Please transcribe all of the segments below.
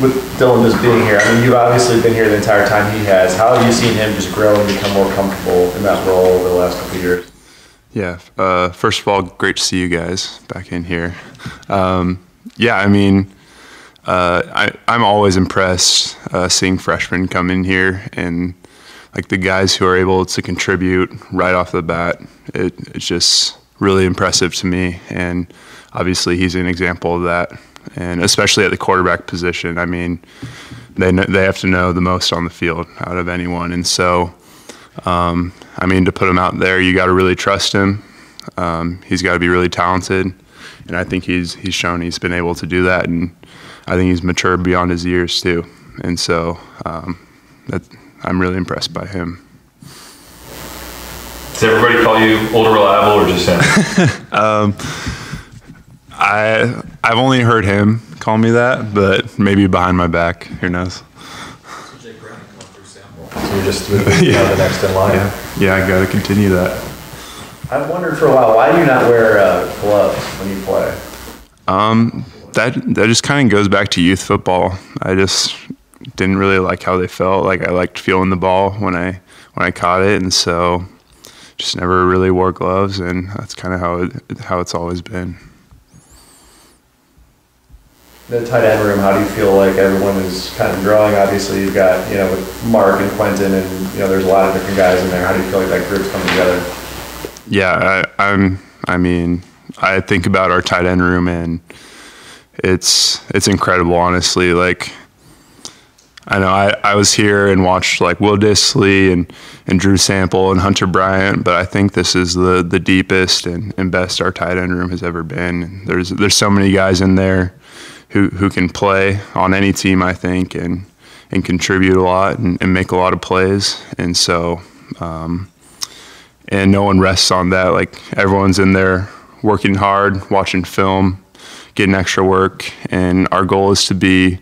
with Dylan just being here, I mean, you've obviously been here the entire time he has. How have you seen him just grow and become more comfortable in that role over the last couple of years? Yeah, first of all, great to see you guys back in here. Yeah, I mean, I'm always impressed seeing freshmen come in here, and like the guys who are able to contribute right off the bat. It's just really impressive to me, and obviously he's an example of that. And especially at the quarterback position, I mean, they have to know the most on the field out of anyone, and so. I mean, to put him out there, you got to really trust him. He's got to be really talented, and I think he's shown he's been able to do that, and I think he's matured beyond his years too. And so I'm really impressed by him. Does everybody call you Old Reliable or just him? I've only heard him call me that, but maybe behind my back, who knows? So you're just moving the next in line. Yeah, I got to continue that. I've wondered for a while, why do you not wear gloves when you play? That just kind of goes back to youth football. I just didn't really like how they felt. Like I liked feeling the ball when I caught it, and so just never really wore gloves, and that's kind of how it's always been. The tight end room, how do you feel like everyone is kind of growing? Obviously, you've got, with Mark and Quentin, and, there's a lot of different guys in there. How do you feel like that group's coming together? Yeah, I mean, I think about our tight end room, and it's incredible, honestly. Like, I know I was here and watched, like, Will Dissly and Drew Sample and Hunter Bryant, but I think this is the deepest and best our tight end room has ever been. There's so many guys in there who can play on any team, I think, and contribute a lot and make a lot of plays. And so, and no one rests on that. Like, everyone's in there working hard, watching film, getting extra work. And our goal is to be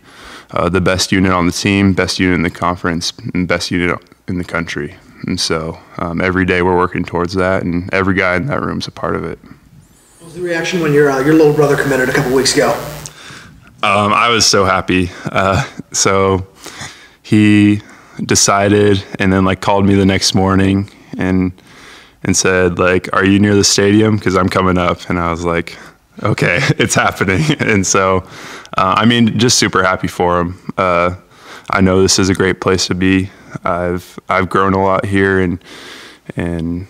the best unit on the team, best unit in the conference, and best unit in the country. And so every day we're working towards that, and every guy in that room is a part of it. What was the reaction when your little brother committed a couple weeks ago? I was so happy. So he decided, and then called me the next morning and said, are you near the stadium? Because I'm coming up. And I was like, okay, it's happening. And so, I mean, just super happy for him. I know this is a great place to be. I've grown a lot here and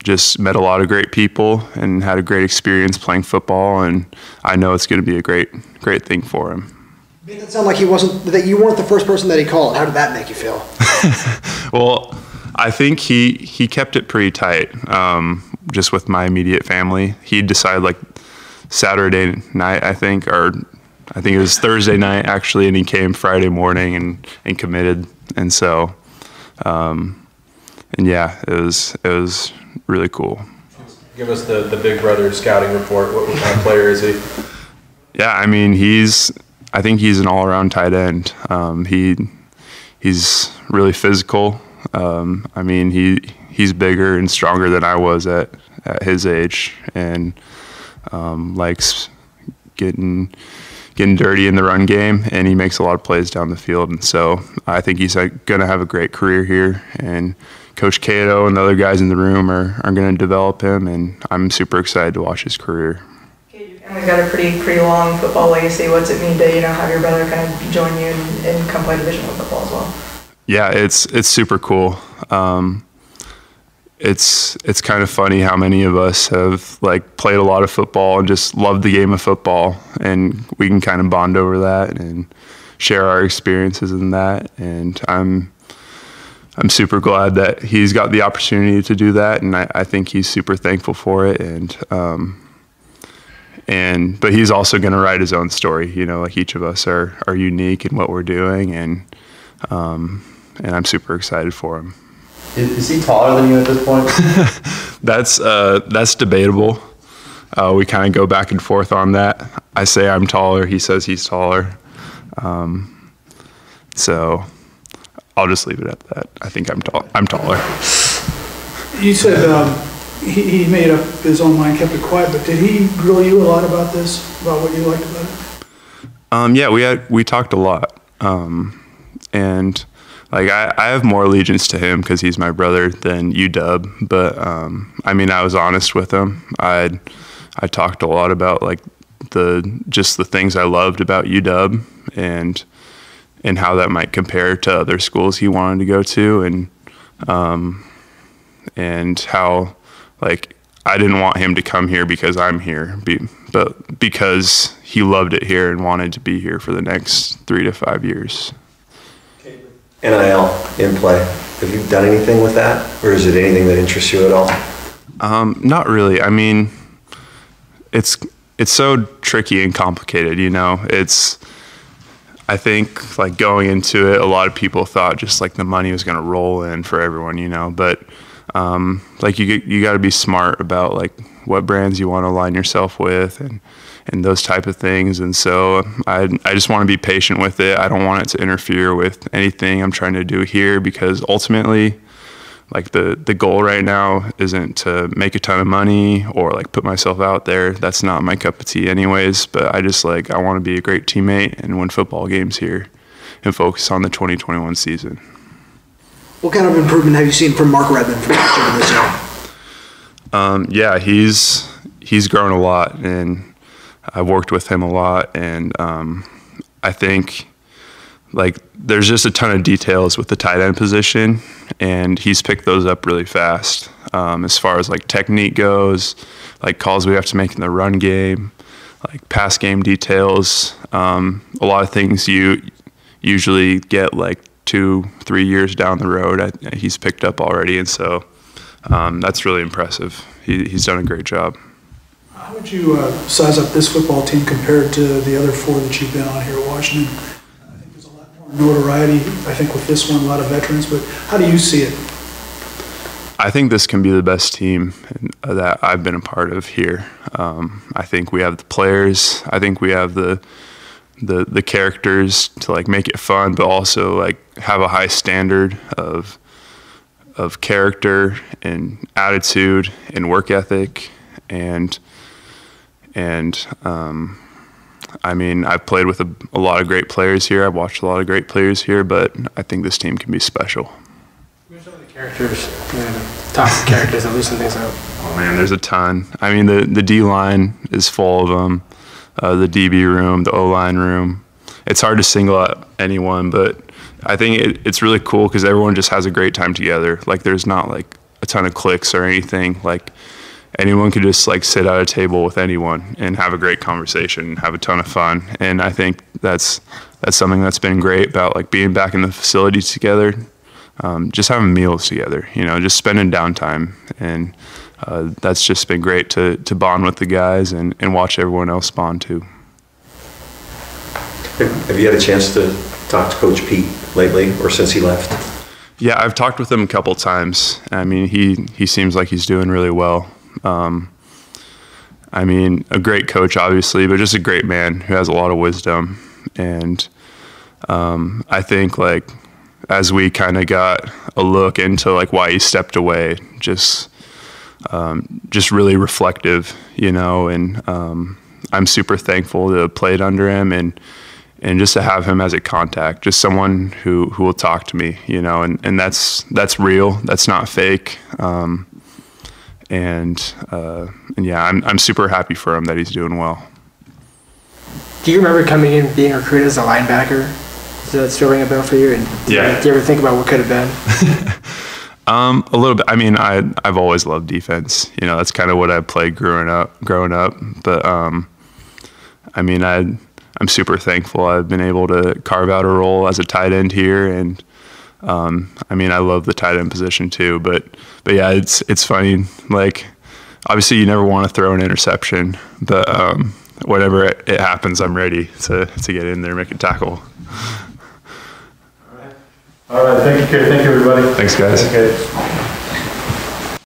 just met a lot of great people and had a great experience playing football, and I know it's going to be a great thing for him. It made it sound like you weren't the first person that he called. How did that make you feel? Well, I think he kept it pretty tight, just with my immediate family. He decided Saturday night, I think it was Thursday night actually, and he came Friday morning and committed, and so, and yeah, it was really cool. Give us the big brother scouting report. What kind of player is he? Yeah, I mean, I think he's an all-around tight end. He's really physical. I mean, he's bigger and stronger than I was at his age, and likes getting dirty in the run game, and he makes a lot of plays down the field. And so I think he's going to have a great career here, and Coach Cade Otton and the other guys in the room are going to develop him, and I'm super excited to watch his career. Cade, your family's got a pretty long football legacy. What's it mean to have your brother kind of join you and come play Division I football as well? Yeah, it's super cool. It's kind of funny how many of us have played a lot of football and just love the game of football, and we can kind of bond over that and share our experiences in that. And I'm super glad that he's got the opportunity to do that, and I think he's super thankful for it. But he's also going to write his own story. Each of us are unique in what we're doing, and I'm super excited for him. Is he taller than you at this point? That's debatable. We kind of go back and forth on that. I say I'm taller. He says he's taller. So I'll just leave it at that. I think I'm taller. You said he made up his own mind, kept it quiet, but did he grill you a lot about this, about what you liked about Yeah, we talked a lot, and like I have more allegiance to him because he's my brother than UW. But I mean, I was honest with him. I talked a lot about like just the things I loved about UW and how that might compare to other schools he wanted to go to, and how like I didn't want him to come here because I'm here, but because he loved it here and wanted to be here for the next 3 to 5 years. NIL in play. Have you done anything with that, or is it anything that interests you at all? Not really. I mean, it's so tricky and complicated, you know. I think like going into it, a lot of people thought just like the money was going to roll in for everyone, you know, but like you got to be smart about like what brands you want to align yourself with and those type of things. And so I just want to be patient with it. I don't want it to interfere with anything I'm trying to do here, because ultimately like the goal right now isn't to make a ton of money or like put myself out there. That's not my cup of tea anyways, but I want to be a great teammate and win football games here and focus on the 2021 season. What kind of improvement have you seen from Mark Redman from last year to this year? Yeah, he's grown a lot, and I've worked with him a lot, and I think like there's just a ton of details with the tight end position, and he's picked those up really fast. As far as like technique goes, like calls we have to make in the run game, like pass game details, a lot of things you usually get like 2-3 years down the road, he's picked up already, and so that's really impressive. He's done a great job. How would you size up this football team compared to the other 4 that you've been on here at Washington? I think there's a lot more notoriety, I think, with this one, a lot of veterans, but how do you see it? I think this can be the best team that I've been a part of here. I think we have the players. I think we have the characters to like make it fun, but also like have a high standard of character and attitude and work ethic, and I mean, I've played with a lot of great players here. I've watched a lot of great players here, but I think this team can be special. Who's some of the characters, top characters that loosen things up? Oh man, there's a ton. I mean, the D-line is full of them. The DB room, the O-line room. It's hard to single out anyone, but I think it's really cool because everyone just has a great time together. Like there's not like a ton of cliques or anything. Like anyone could just like sit at a table with anyone and have a great conversation and have a ton of fun. And I think that's something that's been great about like being back in the facility together, just having meals together, you know, just spending downtime. And that's just been great to bond with the guys and watch everyone else bond too. Have you had a chance to talk to Coach Pete lately or since he left? Yeah, I've talked with him a couple times. I mean, he seems like he's doing really well. I mean, a great coach, obviously, but just a great man who has a lot of wisdom. And I think, like, as we kind of got a look into, like, why he stepped away, just really reflective, you know, and I'm super thankful to have played under him and just to have him as a contact, just someone who will talk to me, you know, and that's real, that's not fake. And yeah, I'm super happy for him that he's doing well. Do you remember coming in being recruited as a linebacker? Does that still ring a bell for you? And Yeah. Do you ever think about what could have been? A little bit. I mean, I've always loved defense. You know, that's kind of what I played growing up. But I mean, I'm super thankful I've been able to carve out a role as a tight end here, and I mean, I love the tight end position too. But yeah, it's funny. Like, obviously, you never want to throw an interception, but whenever it happens, I'm ready to get in there, make a tackle. All right, thank you, Cade. Thank you, everybody. Thanks, guys. Okay.